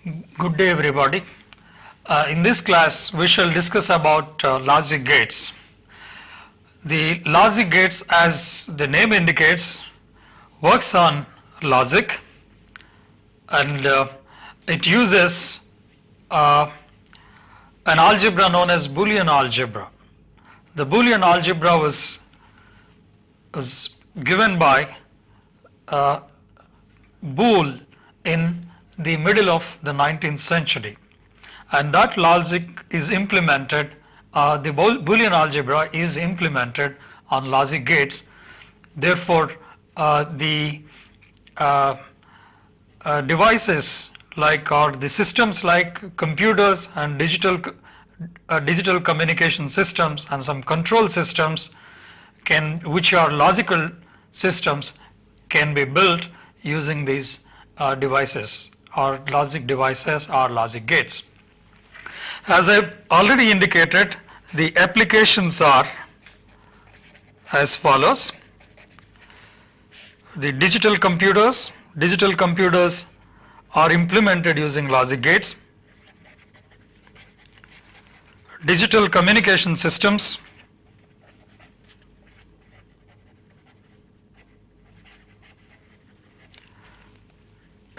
Good day everybody. In this class we shall discuss about logic gates. The logic gates, as the name indicates, works on logic, and it uses an algebra known as Boolean algebra. The Boolean algebra was given by Boole in the middle of the 19th century, and that logic is implemented, the Boolean algebra is implemented on logic gates. Therefore, the devices or the systems like computers and digital communication systems and some control systems which are logical systems, can be built using these devices, or logic devices, or logic gates. As I've already indicated, the applications are as follows. The digital computers are implemented using logic gates. Digital communication systems,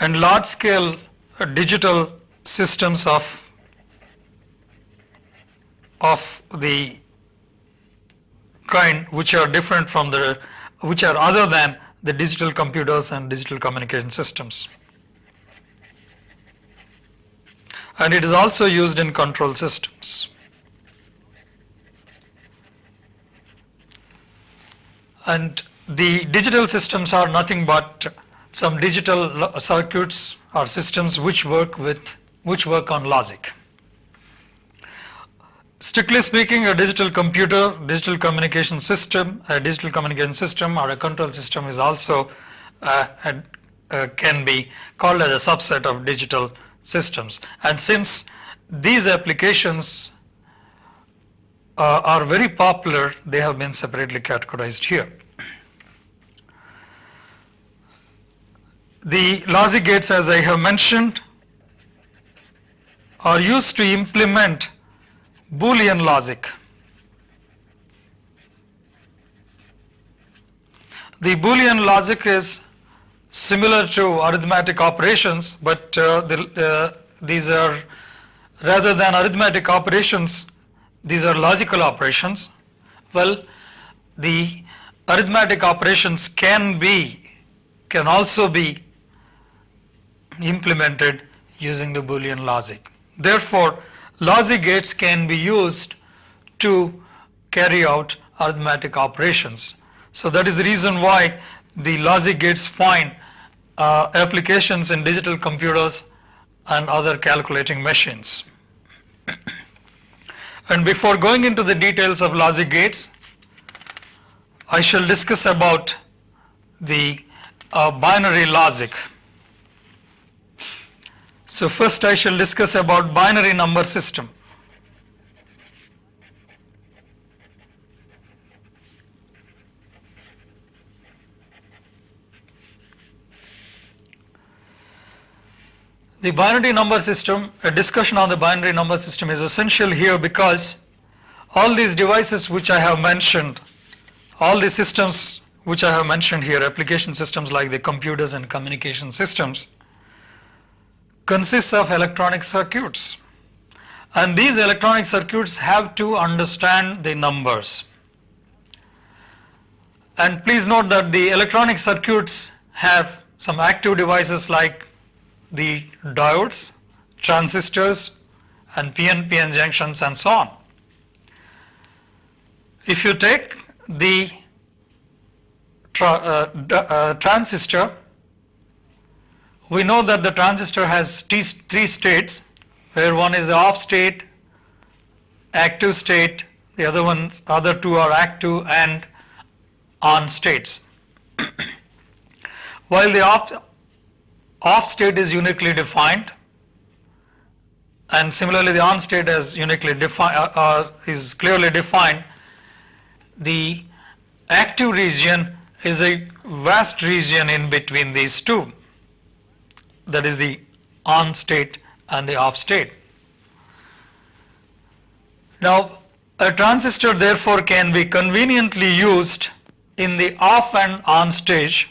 and large-scale digital systems of the kind which are different from which are other than the digital computers and digital communication systems. And it is also used in control systems. And the digital systems are nothing but some digital circuits or systems which work on logic. Strictly speaking, a digital computer, digital communication system or a control system is also can be called as a subset of digital systems. And since these applications are very popular, they have been separately categorized here. The logic gates, as I have mentioned, are used to implement Boolean logic. The Boolean logic is similar to arithmetic operations, but these are, rather than arithmetic operations, these are logical operations. Well, the arithmetic operations can also be implemented using the Boolean logic. Therefore, logic gates can be used to carry out arithmetic operations. So that is the reason why the logic gates find applications in digital computers and other calculating machines. And before going into the details of logic gates, I shall discuss about the binary logic. So first I shall discuss about binary number system. The binary number system, a discussion on the binary number system is essential here because all these devices which I have mentioned, all the systems which I have mentioned here, application systems like the computers and communication systems, consists of electronic circuits, and these electronic circuits have to understand the numbers. And please note that the electronic circuits have some active devices like the diodes, transistors, and PNP junctions, and so on. If you take the transistor, we know that the transistor has three states, where one is the off state, active state, the other two are active and on states. While the off state is uniquely defined, and similarly the on state is is clearly defined, the active region is a vast region in between these two. That is the on state and the off state. Now, a transistor therefore can be conveniently used in the off and on stage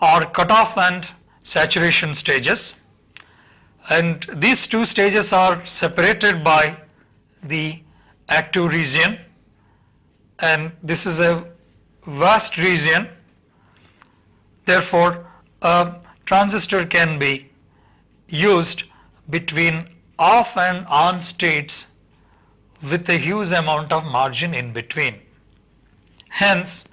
or cutoff and saturation stages, and these two stages are separated by the active region, and this is a vast region. Therefore, a transistor can be used between off and on states with a huge amount of margin in between. Hence,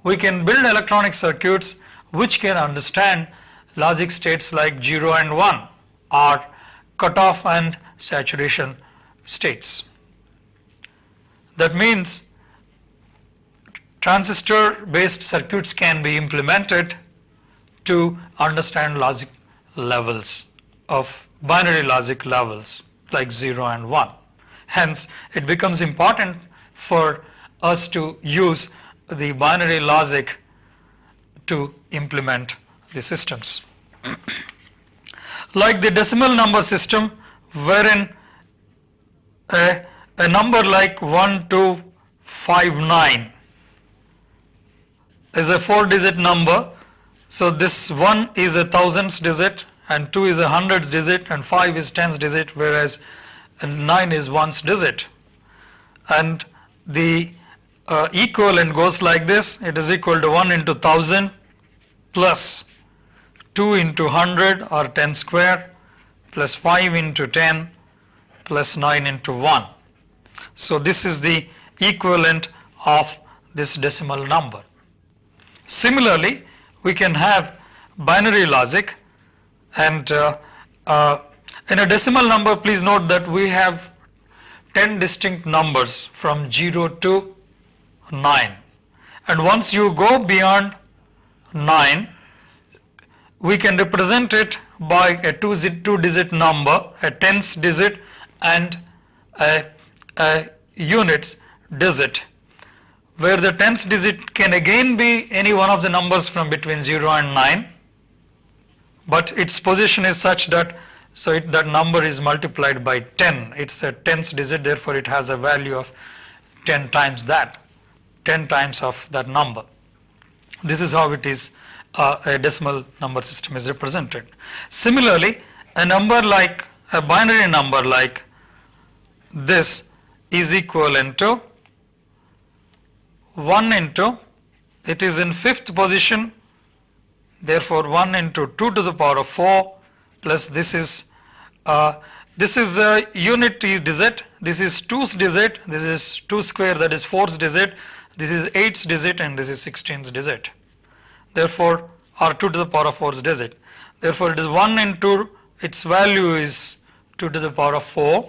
we can build electronic circuits which can understand logic states like 0 and 1 or cutoff and saturation states. That means transistor based circuits can be implemented to understand logic levels of binary logic levels like 0 and 1. Hence, it becomes important for us to use the binary logic to implement the systems. Like the decimal number system, wherein a number like 1259 is a 4-digit number. So this 1 is a thousands digit, and 2 is a hundreds digit, and 5 is tens digit, whereas 9 is ones digit. And the equivalent goes like this. It is equal to 1 into 1000 plus 2 into 100 or 10 square plus 5 into 10 plus 9 into 1. So this is the equivalent of this decimal number. Similarly, we can have binary logic, and in a decimal number, please note that we have 10 distinct numbers from 0 to 9, and once you go beyond 9, we can represent it by a two-digit number, a tens digit and a units digit, where the tens digit can again be any one of the numbers from between 0 and 9, but its position is such that that number is multiplied by 10. It's a tens digit, therefore it has a value of 10 times that, 10 times of that number. This is how it is, a decimal number system is represented. Similarly, a binary number like this is equivalent to 1 into, it is in 5th position, therefore 1 into 2 to the power of 4 plus this is a unit digit, this is 2's digit, this is 2 square, that is 4's digit, this is 8's digit, and this is 16's digit. Therefore, or 2 to the power of 4's digit. Therefore, it is 1 into, its value is 2 to the power of 4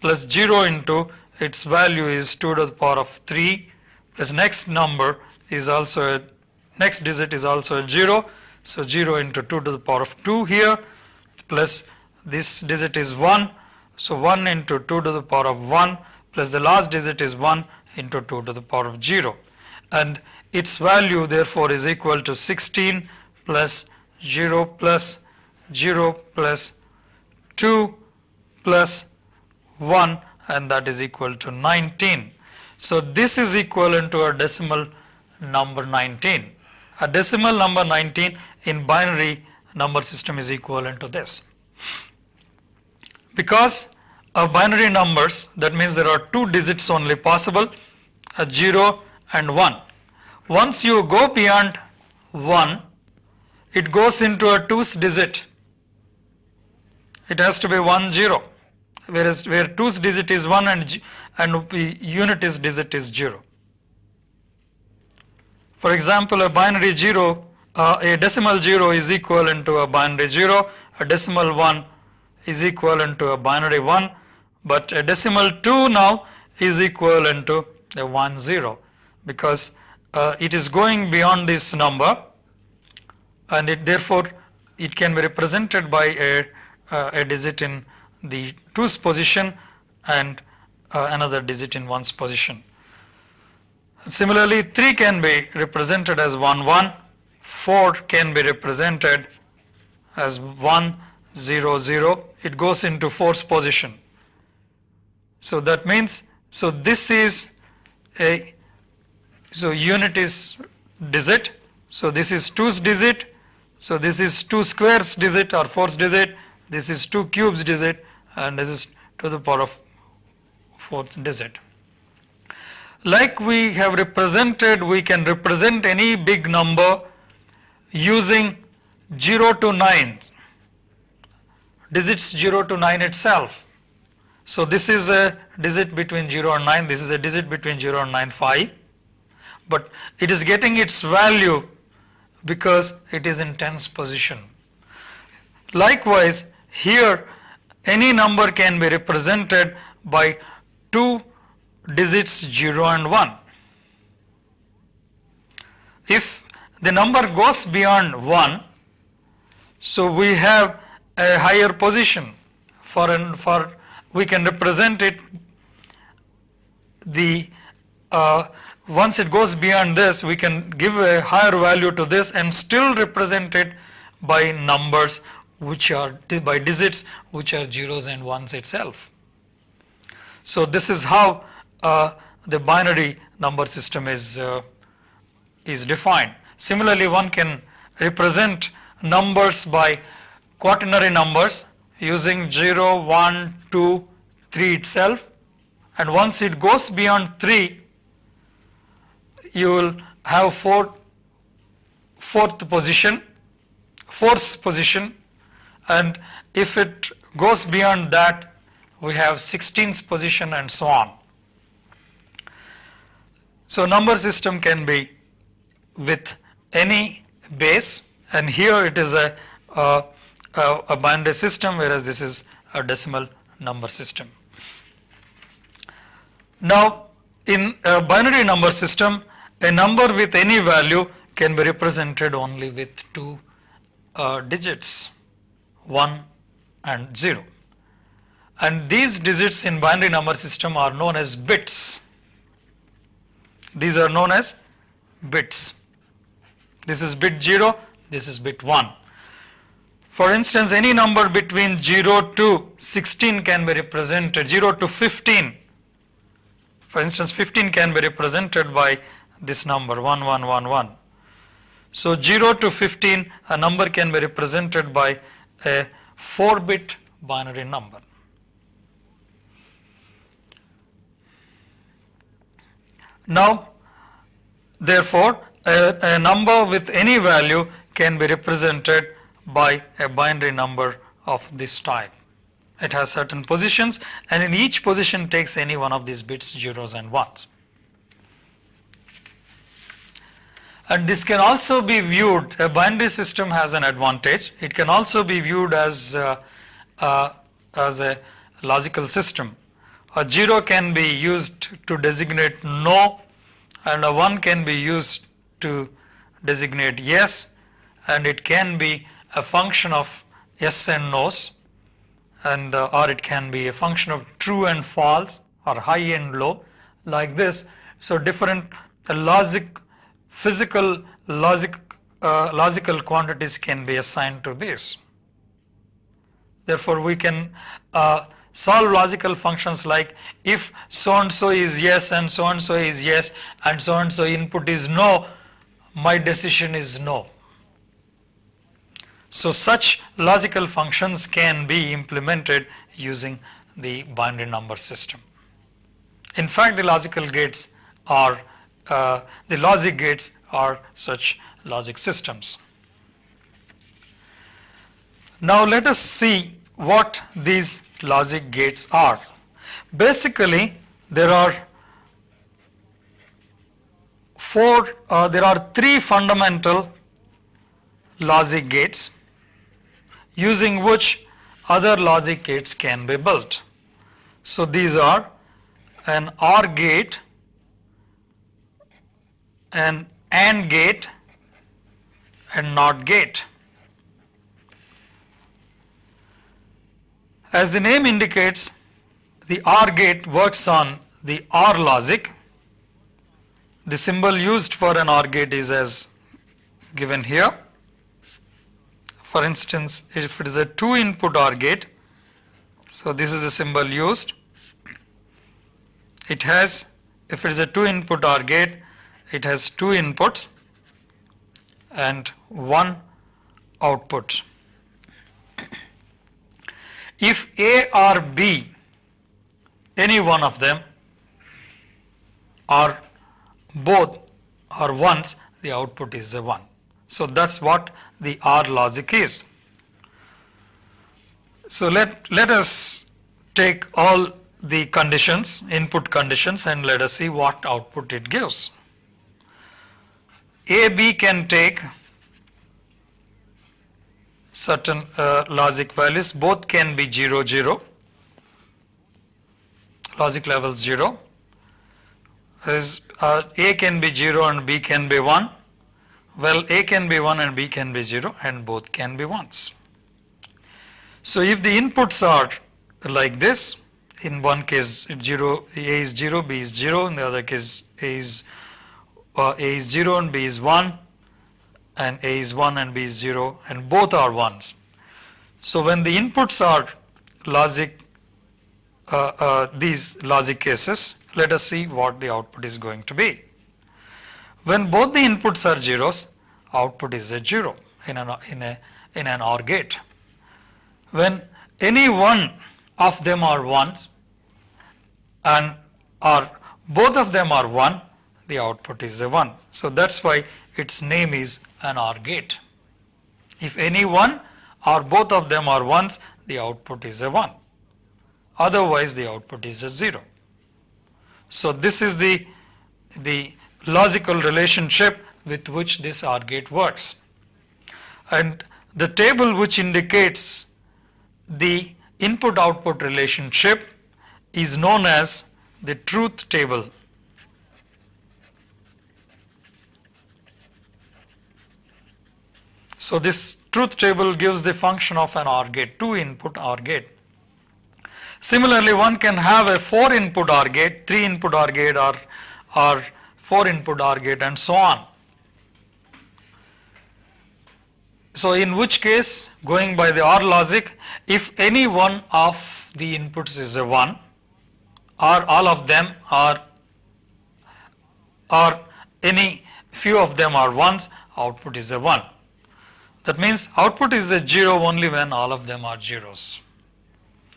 plus 0 into, its value is 2 to the power of 3 plus next number is also next digit is also a 0. So 0 into 2 to the power of 2 here plus this digit is 1. So 1 into 2 to the power of 1 plus the last digit is 1 into 2 to the power of 0. And its value therefore is equal to 16 plus 0 plus 0 plus 2 plus 1, and that is equal to 19. So this is equivalent to a decimal number 19. A decimal number 19 in binary number system is equivalent to this. Because of binary numbers, that means there are 2 digits only possible, a 0 and 1. Once you go beyond 1, it goes into a 2's digit. It has to be 1 0, whereas where 2's digit is 1 and unit is digit is 0. For example, a binary 0, a decimal 0 is equivalent to a binary 0, a decimal 1 is equivalent to a binary 1, but a decimal 2 now is equivalent to a 1 0, because it is going beyond this number, and therefore it can be represented by a digit in the 2's position and another digit in 1's position. Similarly, 3 can be represented as 1 1, 4 can be represented as 1 0 0, it goes into 4th position. So that means, so this is a, so unit is digit, so this is 2's digit, so this is 2 squares digit or 4th digit, this is 2 cubes digit, and this is to the power of 4th digit. Like we have represented, we can represent any big number using 0 to 9, digits 0 to 9 itself. So this is a digit between 0 and 9, this is a digit between 0 and 9, 5, but it is getting its value because it is in 10th position. Likewise, here any number can be represented by 2 digits 0 and 1. If the number goes beyond 1, so we have a higher position. For we can represent it, the once it goes beyond this, we can give a higher value to this and still represent it by numbers which are by digits which are zeros and ones itself. So this is how the binary number system is defined. Similarly, one can represent numbers by quaternary numbers using 0, 1, 2, 3 itself, and once it goes beyond 3, you will have fourth position, and if it goes beyond that, we have 16th position and so on. So number system can be with any base, and here it is a binary system, whereas this is a decimal number system. Now, in a binary number system, a number with any value can be represented only with 2 digits, 1 and 0. And these digits in binary number system are known as bits. These are known as bits. This is bit 0, this is bit 1. For instance, any number between 0 to 16 can be represented, 0 to 15. For instance, 15 can be represented by this number 1 1 1 1. So 0 to 15, a number can be represented by a 4-bit binary number. Now, therefore, a number with any value can be represented by a binary number of this type. It has certain positions, and in each position takes any one of these bits, zeros and ones. And this can also be viewed, a binary system has an advantage. It can also be viewed as a logical system. A 0 can be used to designate no, and a 1 can be used to designate yes, and it can be a function of yes and no's, and or it can be a function of true and false or high and low, like this. So different physical logical quantities can be assigned to this. Therefore, we can solve logical functions like if so and so is yes and so is yes and so input is no, my decision is no. So such logical functions can be implemented using the binary number system. In fact, the logical gates are the logic gates are such logic systems. Now let us see what these logic gates are. Basically, there are three fundamental logic gates using which other logic gates can be built. So these are an OR gate, an AND gate, and NOT gate. As the name indicates, the OR gate works on the OR logic. The symbol used for an OR gate is as given here. for instance, if it is a 2 input OR gate, so this is the symbol used. It has, if it is a 2 input OR gate, it has 2 inputs and 1 output. If A or B, any one of them, or both are ones, the output is a 1. So that's what the OR logic is. So let us take all the conditions, input conditions, and let us see what output it gives. A, B can take certain logic values, both can be 0, 0, logic level 0. A can be 0 and B can be 1. Well, A can be 1 and B can be 0 and both can be 1s. So if the inputs are like this, in one case 0, A is 0, B is 0, in the other case A is 0 and B is 1, and A is 1 and B is 0, and both are 1s. So when the inputs are logic, these logic cases, let us see what the output is going to be. When both the inputs are zeros, output is a 0 in an OR gate. When any one of them are 1s and or both of them are 1, the output is a 1. So that's why its name is an OR gate. If any one or both of them are 1s, the output is a 1. Otherwise, the output is a 0. So this is the logical relationship with which this OR gate works. And the table which indicates the input-output relationship is known as the truth table. So this truth table gives the function of an OR gate, 2-input OR gate. Similarly, one can have a 4-input OR gate, 3-input OR gate, or 4-input OR gate, and so on. So in which case, going by the OR logic, if any one of the inputs is a 1, or all of them are, or any few of them are 1s, output is a 1. That means output is a 0 only when all of them are zeros.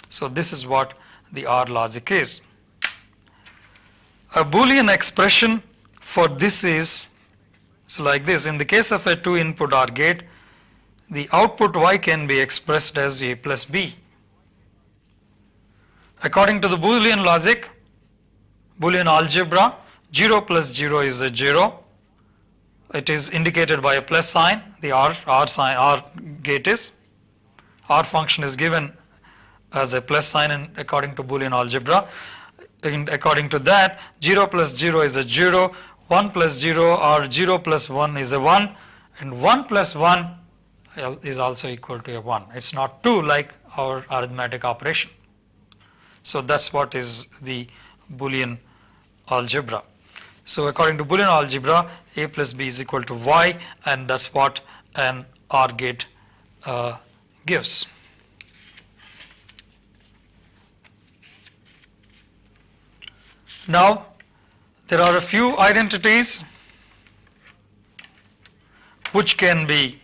So this is what the OR logic is. A Boolean expression for this is like this. In the case of a 2-input OR gate, the output y can be expressed as a plus b. According to the Boolean logic, Boolean algebra, 0 plus 0 is a 0. It is indicated by a plus sign. The OR gate is. OR function is given as a plus sign according to Boolean algebra. And according to that, 0 plus 0 is a 0, 1 plus 0 or 0 plus 1 is a 1, and 1 plus 1 is also equal to a 1. It's not 2 like our arithmetic operation. So that's what is the Boolean algebra. So according to Boolean algebra, a plus b is equal to y, and that's what an OR gate gives. Now, there are a few identities which can be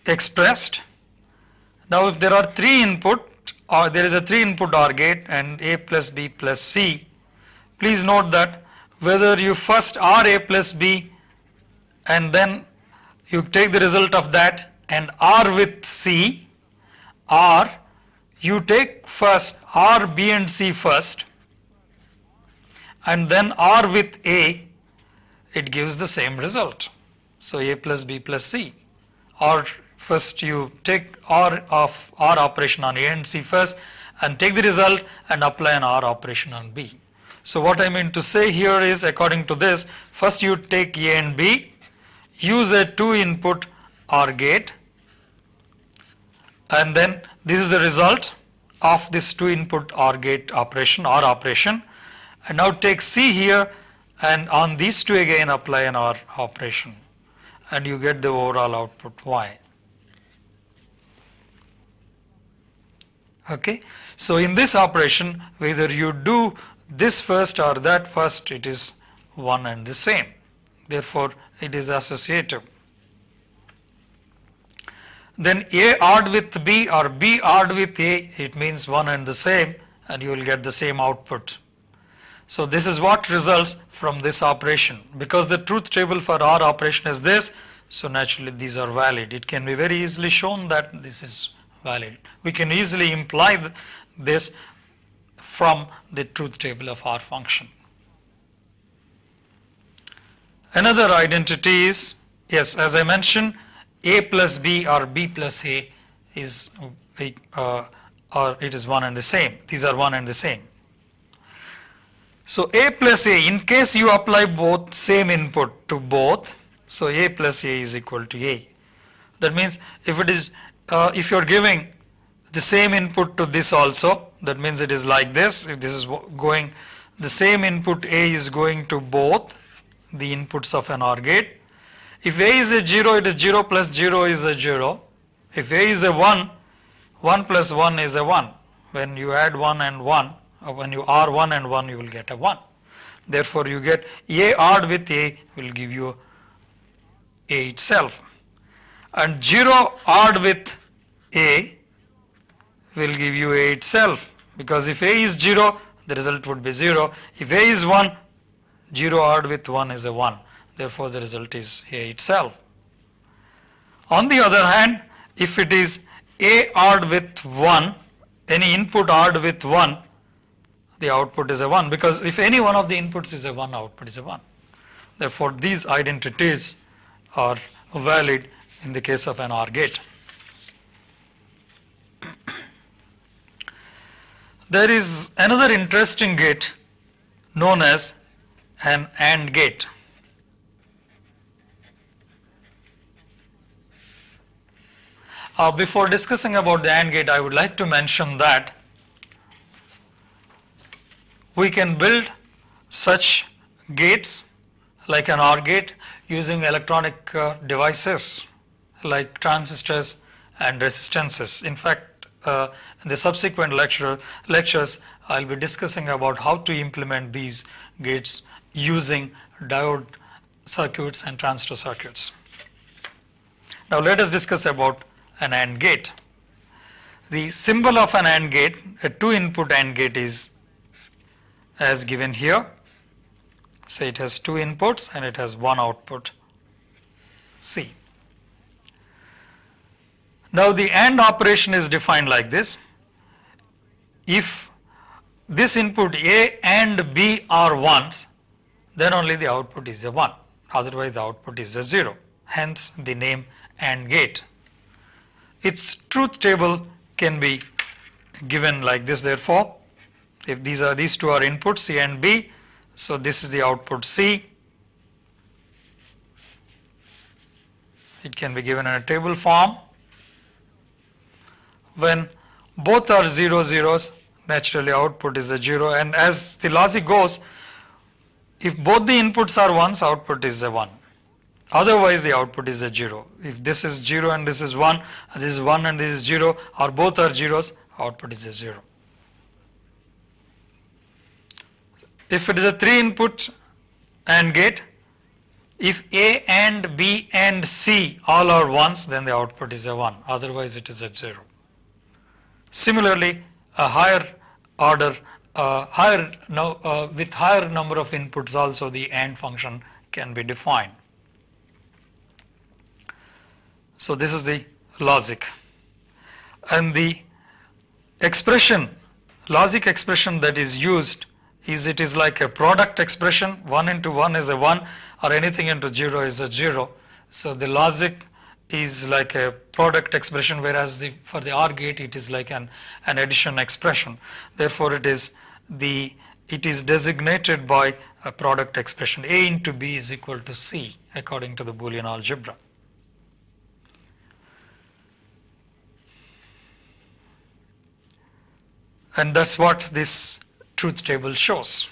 expressed. Now, if there are 3 input, or there is a 3-input OR gate and a plus b plus c, please note that whether you first OR a plus b and then you take the result of that and OR with c, or you take first OR b and c first and then OR with a, it gives the same result. So a plus b plus c. Or first you take OR operation on a and c first and take the result and apply an OR operation on b. So what I mean to say here is, according to this, first you take a and b, use a 2-input OR gate, and then this is the result of this 2-input OR gate operation, OR operation, and now take c here and on these two again apply an OR operation. and you get the overall output y. Okay, so in this operation, whether you do this first or that first, it is one and the same. Therefore, it is associative. Then A OR with B or B OR with A, it means one and the same, and you will get the same output. So this is what results from this operation. Because the truth table for OR operation is this, so naturally these are valid. It can be very easily shown that this is valid. We can easily imply this from the truth table of OR function. Another identity is, yes, as I mentioned, A plus B or B plus A is or it is one and the same. These are one and the same. So A plus A, in case you apply both same input to both, so A plus A is equal to A. That means if it is if you are giving the same input to this also, that means it is like this. If this is going, the same input A is going to both the inputs of an OR gate. If A is a 0, it is 0 plus 0 is a 0. If A is a 1, 1 plus 1 is a 1. When you add 1 and 1, or when you OR 1 and 1, you will get a 1. Therefore, you get A OR with A will give you A itself. And 0 OR with A will give you A itself. Because if A is 0, the result would be 0. If A is 1, 0 OR with 1 is a 1. Therefore, the result is A itself. On the other hand, if it is A OR with 1, any input OR with 1, the output is a 1. Because if any one of the inputs is a 1, output is a 1. Therefore, these identities are valid in the case of an OR gate. There is another interesting gate known as an AND gate. Before discussing about the AND gate, I would like to mention that we can build such gates like an OR gate using electronic devices like transistors and resistances. In fact, in the subsequent lectures, I will be discussing about how to implement these gates using diode circuits and transistor circuits. Now let us discuss about an AND gate. The symbol of an AND gate, a 2-input AND gate, is as given here. Say it has 2 inputs and it has 1 output C. Now the AND operation is defined like this. If this input A and B are 1s, then only the output is a 1. Otherwise the output is a 0. Hence the name AND gate. Its truth table can be given like this. Therefore, if these two are inputs C and B, so this is the output C. It can be given in a table form. When both are 0 zeros, naturally output is a 0, and as the logic goes, if both the inputs are 1s, output is a 1. Otherwise the output is a 0. If this is 0 and this is 1, this is 1 and this is 0, or both are zeros, output is a 0. If it is a 3-input AND gate, if A and B and C all are 1s, then the output is a 1. Otherwise it is a 0. Similarly, a higher order, with higher number of inputs also, the AND function can be defined. So this is the logic. And the expression, logic expression that is used is, it is like a product expression. 1 into 1 is a 1, or anything into 0 is a 0. So the logic is like a product expression, whereas for the OR gate it is like an addition expression. Therefore it is designated by a product expression. A into B is equal to C according to the Boolean algebra. And that's what this truth table shows.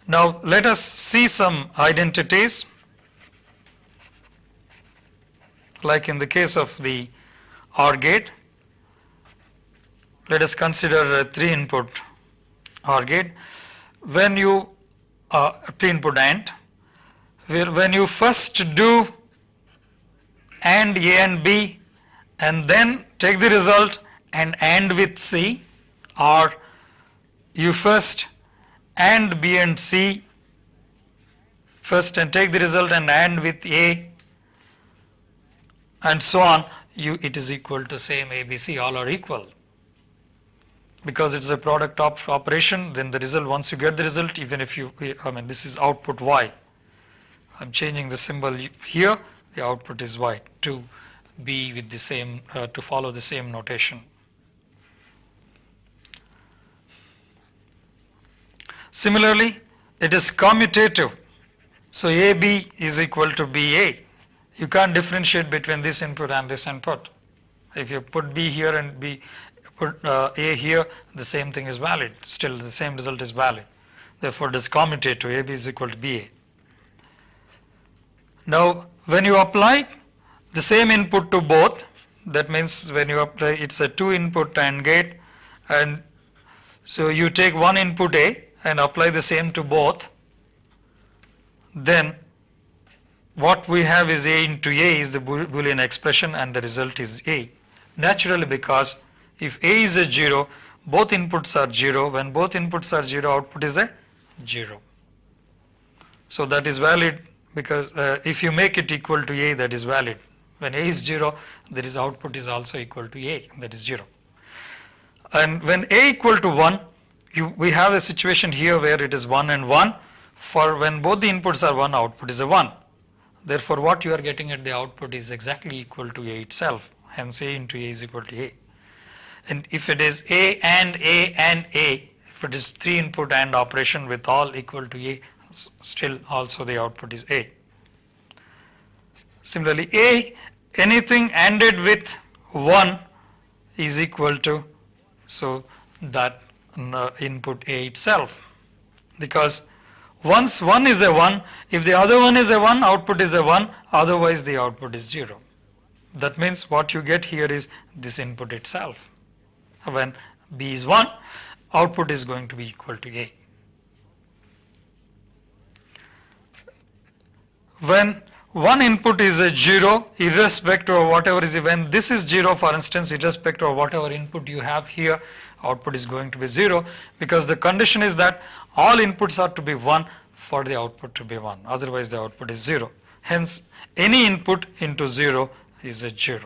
Now let us see some identities. Like in the case of the OR gate, let us consider a 3-input OR gate. When you 3-input AND, when you first do AND A and B and then take the result and AND with C, or you first AND B and C first and take the result and AND with A, and so on, it is equal to same ABC, all are equal. Because it's a product operation, then the result, once you get the result, even if you, this is output Y. I'm changing the symbol here, the output is Y, to be with the same, to follow the same notation. Similarly, it is commutative. So AB is equal to BA. You can't differentiate between this input and this input. If you put B here and put A here, the same thing is valid. Still the same result is valid. Therefore, it is commutative. AB is equal to BA. Now, when you apply the same input to both, that means when you apply, it's a 2-input AND gate, and so you take one input A and apply the same to both, then what we have is A into A is the Boolean expression, and the result is A. Naturally, because if A is a 0, both inputs are 0. When both inputs are 0, output is a 0. So that is valid, because if you make it equal to A, that is valid. When A is 0, there is output is also equal to A, that is 0. And when A equal to 1, we have a situation here where it is 1 and 1. For when both the inputs are 1, output is a 1. Therefore, what you are getting at the output is exactly equal to A itself. Hence, A into A is equal to A. And if it is A and A and A, if it is 3-input AND operation with all equal to A, still also the output is A. Similarly, A, anything ANDed with 1 is equal to, so that input A itself. Because once one is a 1, if the other one is a 1, output is a 1, otherwise the output is 0. That means what you get here is this input itself. When B is 1, output is going to be equal to A. When one input is a 0, irrespective of whatever is, when this is 0, for instance, irrespective of whatever input you have here, output is going to be 0, because the condition is that all inputs are to be 1 for the output to be 1, otherwise the output is 0. Hence, any input into 0 is a 0.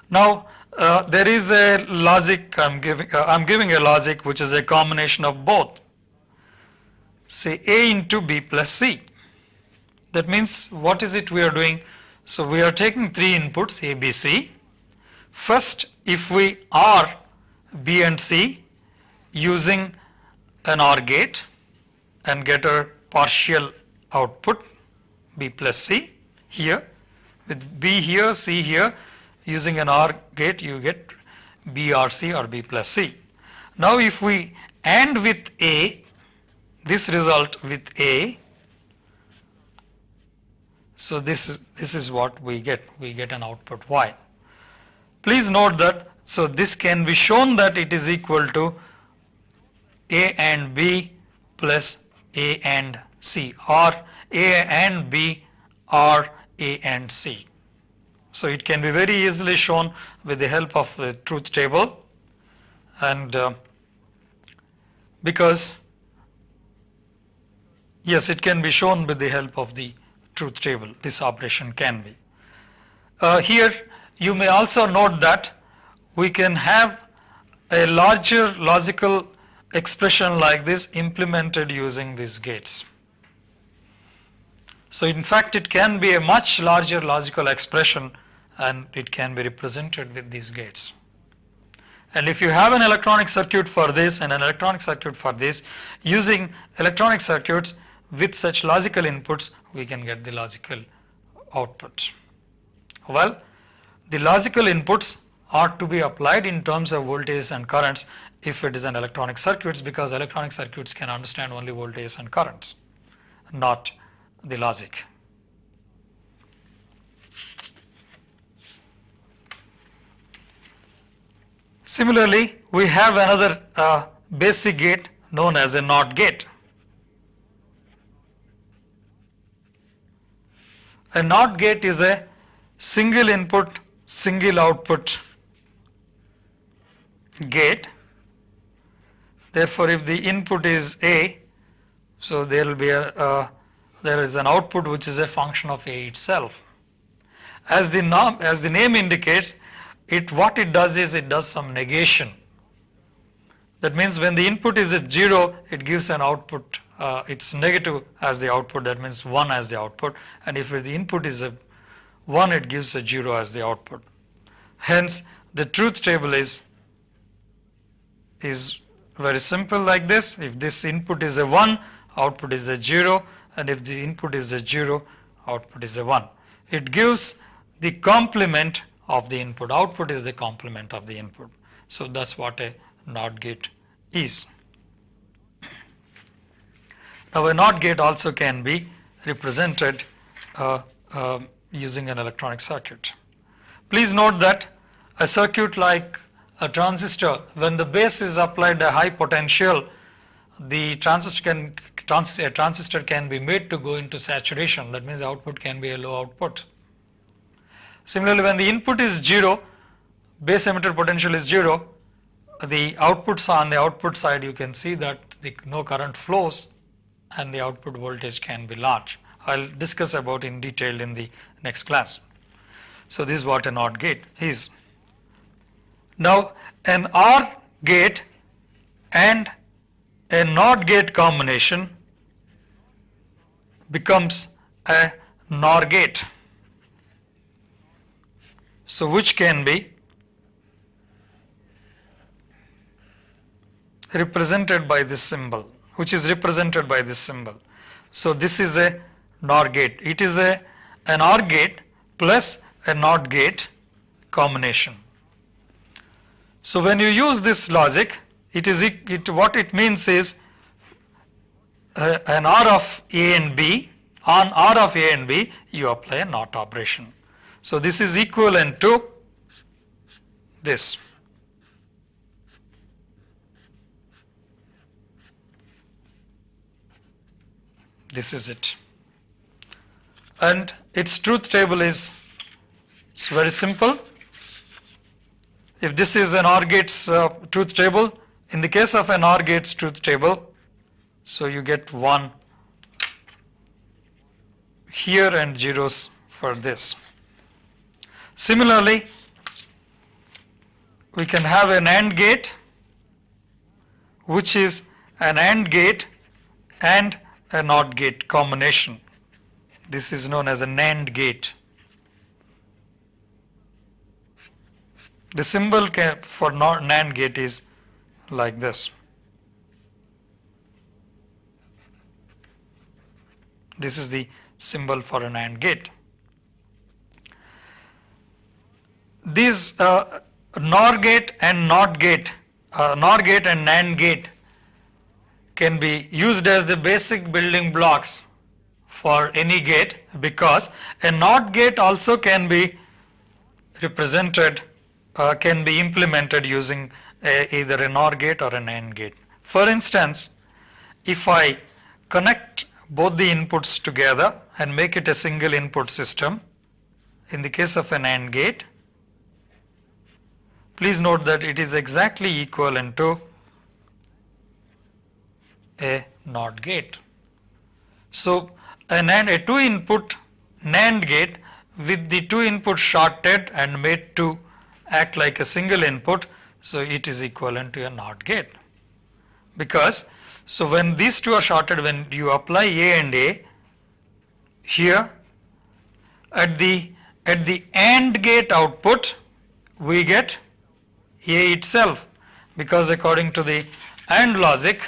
Now, there is a logic, I'm giving a logic which is a combination of both. Say A into B plus C. That means, what is it we are doing? So we are taking 3 inputs A, B, C. First, if we OR B and C using an OR gate and get a partial output B plus C here, with B here, C here, using an OR gate you get B or C or B plus C. Now if we AND with A, this result with A, so this is what we get an output Y. Please note that, so this can be shown that it is equal to A and B plus A and C, or A and B or A and C. So it can be very easily shown with the help of the truth table, and because yes, it can be shown with the help of the truth table, this operation can be. Here you may also note that we can have a larger logical expression like this implemented using these gates. So in fact it can be a much larger logical expression, and it can be represented with these gates. And if you have an electronic circuit for this and an electronic circuit for this, using electronic circuits with such logical inputs, we can get the logical outputs. Well, the logical inputs are to be applied in terms of voltage and currents if it is an electronic circuits, because electronic circuits can understand only voltage and currents, not the logic. Similarly, we have another basic gate known as a NOT gate. A NOT gate is a single input, single output gate. Therefore, if the input is A, so there will be there is an output which is a function of A itself. As the name indicates, what it does is it does some negation. That means when the input is at 0, it gives an output. It's negative as the output. That means 1 as the output. And if the input is a 1, it gives a 0 as the output. Hence, the truth table is very simple like this. If this input is a 1, output is a 0, and if the input is a 0, output is a 1. It gives the complement of the input. Output is the complement of the input. So that's what a NOT gate is. Now, a NOT gate also can be represented using an electronic circuit. Please note that a circuit like a transistor, when the base is applied a high potential, the transistor can be made to go into saturation. That means the output can be a low output. Similarly, when the input is 0, base emitter potential is 0, the outputs on the output side, you can see that no current flows and the output voltage can be large. I'll discuss about in detail in the next class. So this is what a NOT gate is. Now, an OR gate and a NOT gate combination becomes a NOR gate. So which can be represented by this symbol, which is represented by this symbol. So this is a NOR gate. It is an OR gate plus a NOT gate combination. So when you use this logic, what it means is an OR of A and B, on OR of A and B, you apply a NOT operation. So this is equivalent to this. This is it. And its truth table is very simple. If this is an OR gate's truth table, in the case of an OR gate's truth table, so you get 1 here and zeros for this. Similarly, we can have an AND gate, which is an AND gate and a NOT gate combination. This is known as a NAND gate. The symbol for NAND gate is like this. This is the symbol for an AND gate. These NOR gate and NOT gate, NOR gate and NAND gate can be used as the basic building blocks for any gate, because a NOT gate also can be represented, can be implemented using either a NOR gate or an AND gate. For instance, if I connect both the inputs together and make it a single input system, in the case of an AND gate, please note that it is exactly equivalent to a NOT gate. So a 2 input NAND gate with the 2 inputs shorted and made to act like a single input, so it is equivalent to a NOT gate. Because so when these two are shorted, when you apply A and A here, at the AND gate output we get A itself, because according to the AND logic,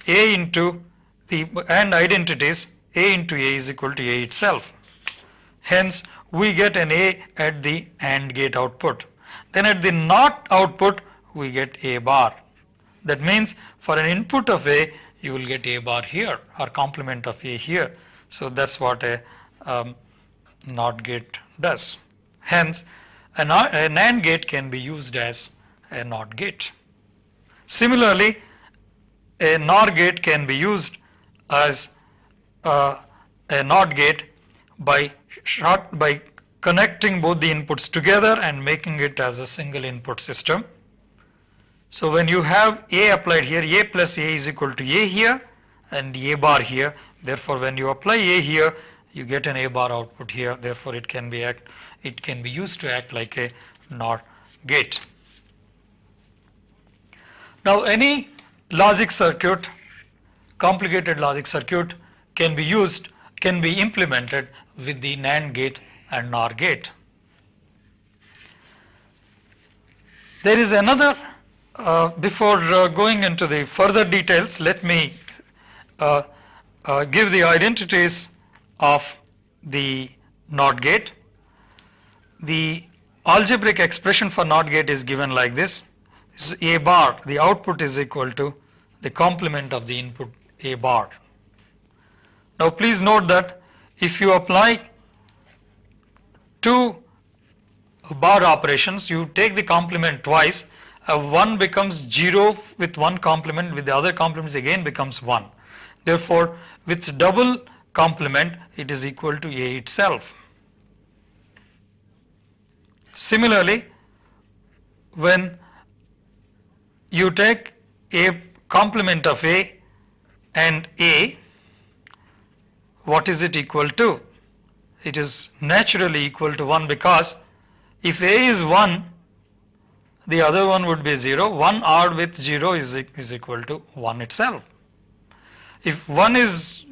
A into the AND identities, A into A is equal to A itself. Hence we get an A at the AND gate output. Then at the NOT output we get A bar. That means for an input of A you will get A bar here, or complement of A here. So that's what a NOT gate does. Hence a NAND gate can be used as a NOT gate. Similarly, a NOR gate can be used as a NOT gate by connecting both the inputs together and making it as a single input system. So when you have A applied here, A plus A is equal to A here and A bar here. Therefore, when you apply A here, you get an A bar output here. Therefore, it can be used to act like a NOR gate. Now, any logic circuit, complicated logic circuit can be implemented with the NAND gate and NOR gate. There is another, before going into the further details, let me give the identities of the NOT gate. The algebraic expression for NOT gate is given like this. So A bar, the output is equal to the complement of the input A bar. Now please note that if you apply two bar operations, you take the complement twice, one becomes 0 with one complement, with the other complements again becomes 1. Therefore, with double complement, it is equal to A itself. Similarly, when you take a complement of A and A, what is it equal to? It is naturally equal to 1, because if A is 1, the other one would be 0. 1 OR with 0 is equal to 1 itself. If A is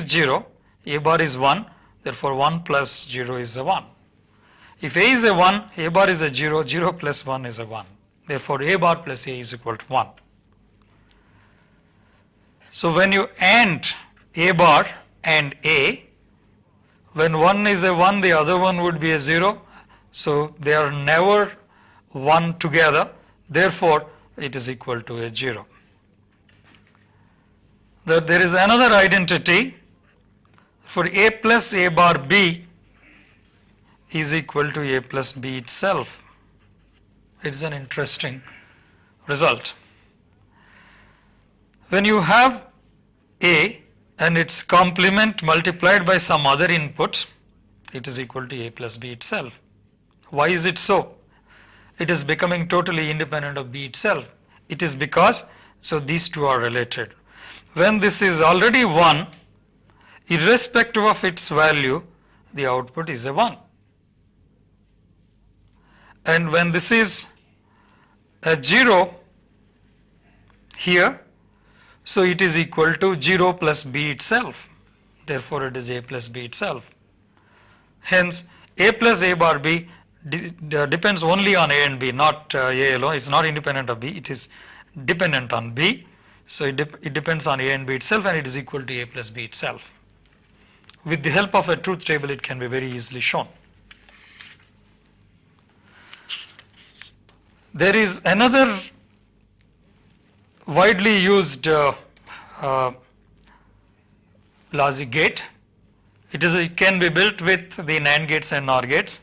0, A bar is 1, therefore 1 plus 0 is a 1. If A is a 1, A bar is a 0, 0 plus 1 is a 1. Therefore, A bar plus A is equal to 1. So when you AND A bar and A, when one is a 1, the other one would be a 0. So they are never 1 together. Therefore, it is equal to a 0. There is another identity for A plus A bar B is equal to A plus B itself. It's an interesting result. When you have A and its complement multiplied by some other input, it is equal to A plus B itself. Why is it so? It is becoming totally independent of B itself. It is because, so these two are related. When this is already 1, irrespective of its value, the output is a 1. And when this is a 0 here, so it is equal to 0 plus B itself. Therefore, it is A plus B itself. Hence, A plus A bar B depends only on A and B, not A alone. It's not independent of B. It is dependent on B. So it depends on A and B itself, and it is equal to A plus B itself. With the help of a truth table, it can be very easily shown. There is another widely used logic gate. It can be built with the NAND gates and NOR gates,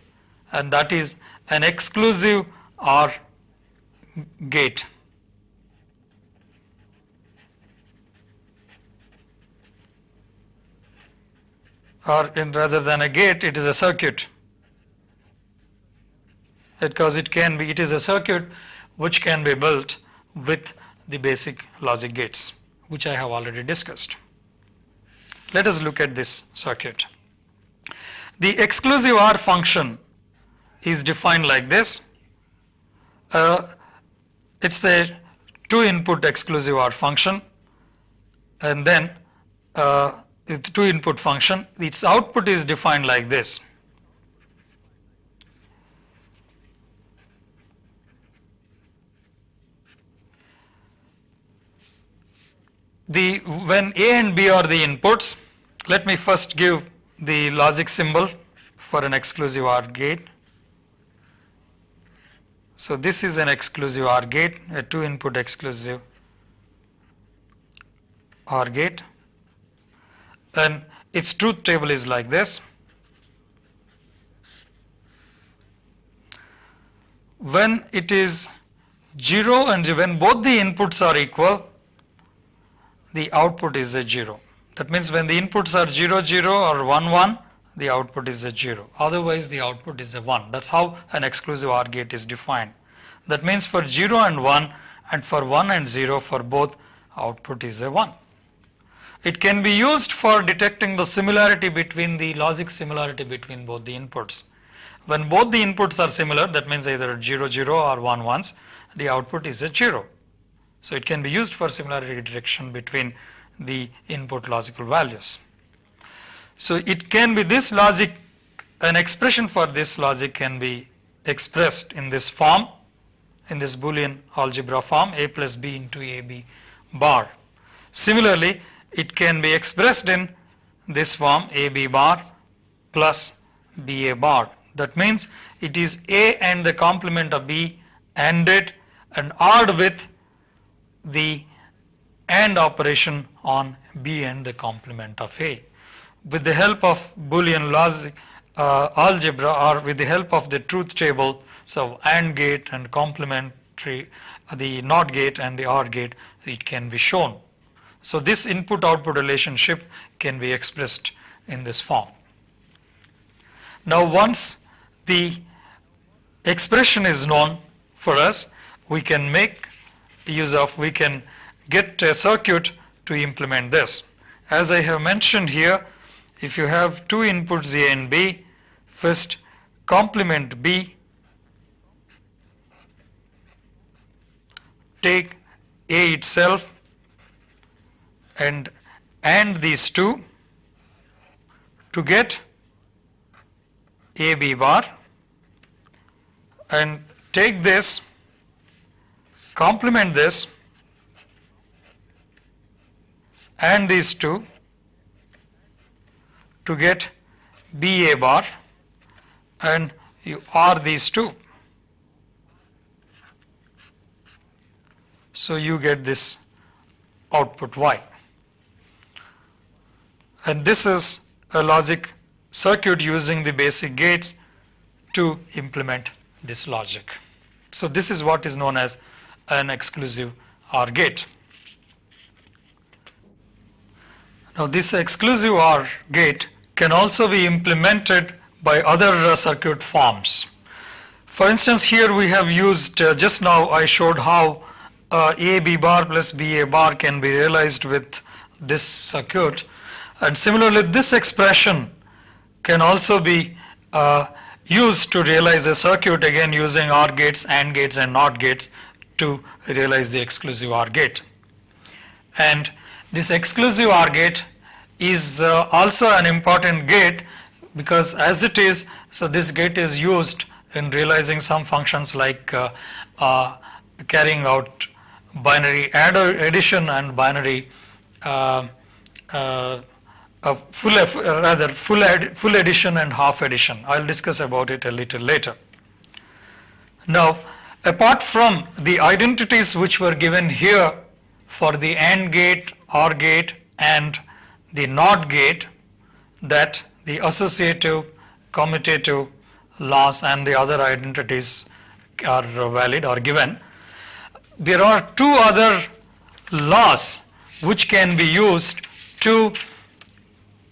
and that is an exclusive OR gate. Or rather than a gate, it is a circuit, because it is a circuit which can be built with the basic logic gates, which I have already discussed. Let us look at this circuit. The exclusive OR function is defined like this. It's a 2-input exclusive OR function, and then the 2-input function, its output is defined like this. When A and B are the inputs, let me first give the logic symbol for an exclusive OR gate. So this is an exclusive OR gate, a 2-input exclusive OR gate, and its truth table is like this. when it is 0 and when both the inputs are equal, the output is a 0. That means when the inputs are 0, 0 or 1, 1, the output is a 0. Otherwise, the output is a 1. That's how an exclusive OR gate is defined. That means for 0 and 1 and for 1 and 0, for both, output is a 1. It can be used for detecting the similarity between the logic similarity between both the inputs. When both the inputs are similar, that means either 0, 0 or 1, 1s, the output is a 0. So it can be used for similarity detection between the input logical values. So it can be this logic, an expression for this logic can be expressed in this form, in this Boolean algebra form, a plus b into ab bar. Similarly, it can be expressed in this form, ab bar plus ba bar. That means it is a and the complement of b ANDed and ORed with the AND operation on b and the complement of a. With the help of Boolean logic algebra, or with the help of the truth table, so AND gate and complementary, the NOT gate and the OR gate, it can be shown. So this input-output relationship can be expressed in this form. Now once the expression is known for us, we can make use of, we can get a circuit to implement this. As I have mentioned here, if you have two inputs A and B, first complement B, take A itself and AND these two to get AB bar, and take this, complement this, and these two to get BA bar, and you OR these two. So you get this output Y. And this is a logic circuit using the basic gates to implement this logic. So this is what is known as an exclusive OR gate. Now this exclusive OR gate can also be implemented by other circuit forms. For instance, here we have used, just now I showed how AB bar plus BA bar can be realized with this circuit, and similarly this expression can also be used to realize a circuit, again using OR gates, AND gates and NOT gates to realize the exclusive OR gate. And this exclusive OR gate is also an important gate, because as it is, so this gate is used in realizing some functions like carrying out binary addition and binary full addition and half addition. I'll discuss about it a little later. Now, apart from the identities which were given here for the AND gate, OR gate and the NOT gate, that the associative, commutative laws and the other identities are valid or given, there are two other laws which can be used to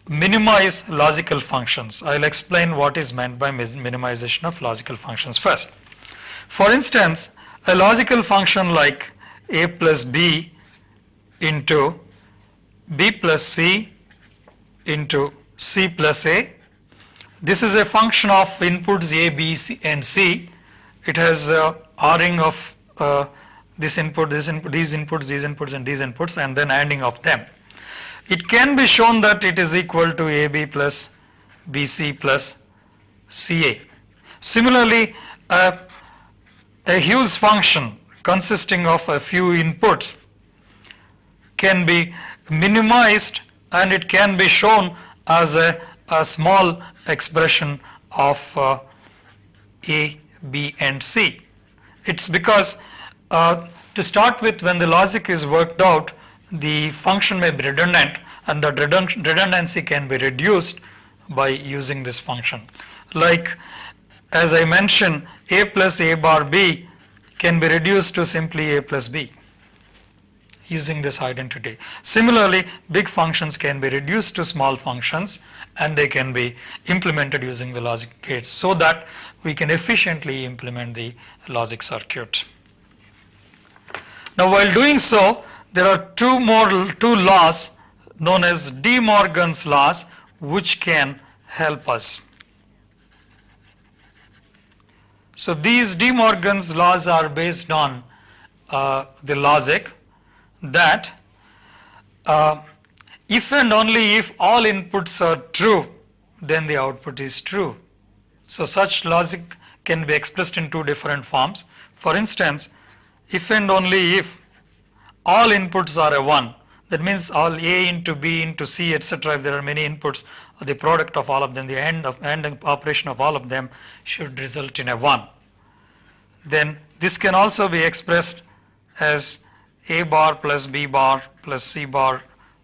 minimize logical functions. I'll explain what is meant by minimization of logical functions first. For instance, a logical function like a plus b into b plus c into c plus a. This is a function of inputs a, b, c, and c. It has ORing of this input, these inputs, and these inputs, and then ANDing of them. It can be shown that it is equal to AB plus BC plus CA. Similarly, a Hughes function consisting of a few inputs can be minimized, and it can be shown as a small expression of A, B, and C. It's because to start with, when the logic is worked out, the function may be redundant, and that redundancy can be reduced by using this function. Like as I mentioned, a plus a bar b can be reduced to simply a plus b using this identity. Similarly, big functions can be reduced to small functions and they can be implemented using the logic gates so that we can efficiently implement the logic circuit. Now, while doing so, there are two laws known as De Morgan's laws which can help us. So these De Morgan's laws are based on the logic that if and only if all inputs are true, then the output is true. So such logic can be expressed in two different forms. For instance, if and only if all inputs are a 1, that means all A into B into C, etc. If there are many inputs, the product of all of them, the end operation of all of them should result in a 1. Then this can also be expressed as A bar plus B bar plus C bar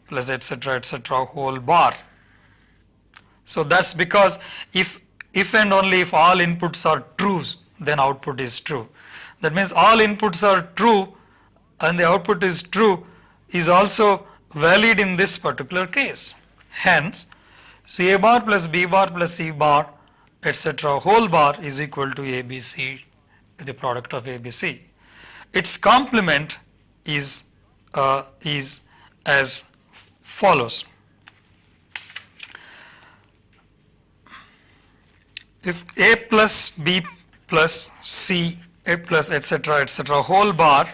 plus etc. whole bar. So that's because if and only if all inputs are true, then output is true. That means all inputs are true and the output is true is also valid in this particular case. Hence, so A bar plus B bar plus C bar etc. whole bar is equal to ABC, the product of ABC. Its complement is as follows. If A plus B plus C A plus etc. whole bar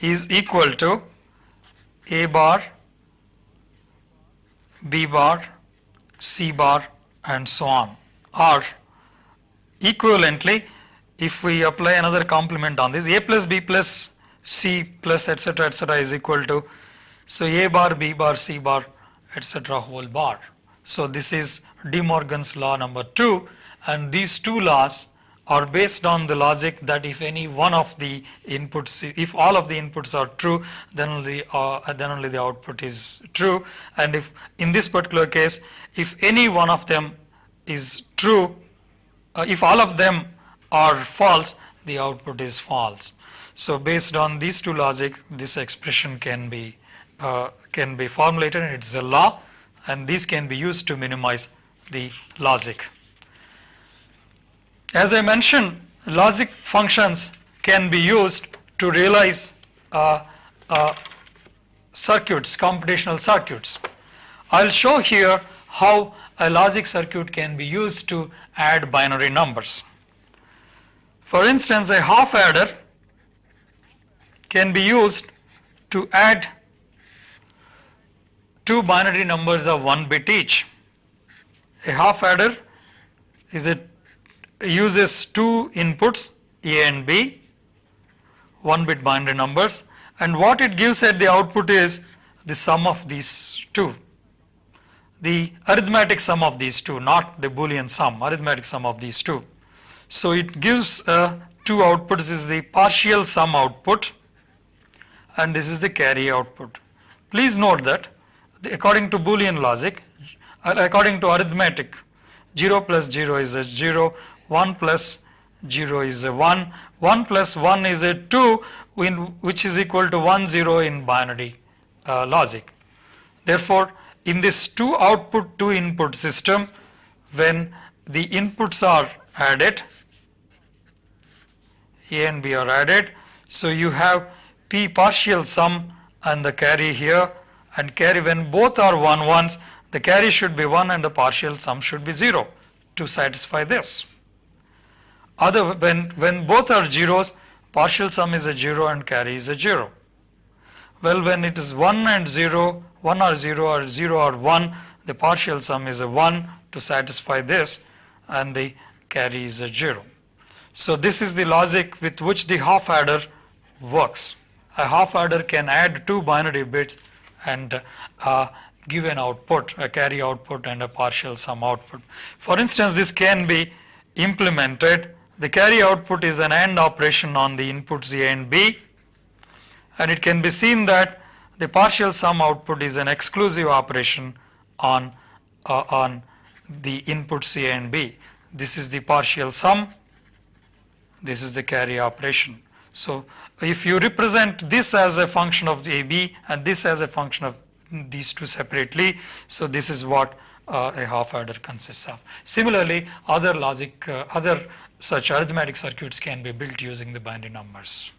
is equal to A bar, B bar, C bar and so on, or equivalently, if we apply another complement on this, A plus B plus C plus etc. is equal to, so A bar, B bar, C bar etc. whole bar. So this is De Morgan's law number 2, and these two laws are based on the logic that if any one of the inputs, if all of the inputs are true, then only the output is true, and if in this particular case, if any one of them is true, if all of them are false, the output is false. So based on these two logic, this expression can be formulated, and it's a law, and these can be used to minimize the logic. As I mentioned, logic functions can be used to realize circuits, computational circuits. I'll show here how a logic circuit can be used to add binary numbers. For instance, a half adder can be used to add two binary numbers of 1 bit each. A half adder uses two inputs, A and B, 1 bit binary numbers, and what it gives at the output is the sum of these two, the arithmetic sum of these two, not the Boolean sum, arithmetic sum of these two. So it gives two outputs. This is the partial sum output and this is the carry output. Please note that according to Boolean logic, according to arithmetic, 0 plus 0 is a 0, 1 plus 0 is a 1, 1 plus 1 is a 2, which is equal to 1 0 in binary logic. Therefore, in this two output two input system, when the inputs are added, A and B are added, so you have P partial sum and the carry here, and carry, when both are 1 ones, the carry should be 1 and the partial sum should be 0 to satisfy this. When both are zeros, partial sum is a 0 and carry is a 0. Well, when it is 1 and 0, 1 or 0 or 0 or 1, the partial sum is a 1 to satisfy this, and the carry is a 0. So this is the logic with which the half adder works. A half adder can add two binary bits and give an output, a carry output and a partial sum output. For instance, this can be implemented. The carry output is an AND operation on the inputs A and B, and it can be seen that the partial sum output is an exclusive operation on the inputs A and B. this is the partial sum, this is the carry operation. So if you represent this as a function of the AB and this as a function of these two separately, so this is what a half adder consists of. Similarly, other such arithmetic circuits can be built using the binary numbers.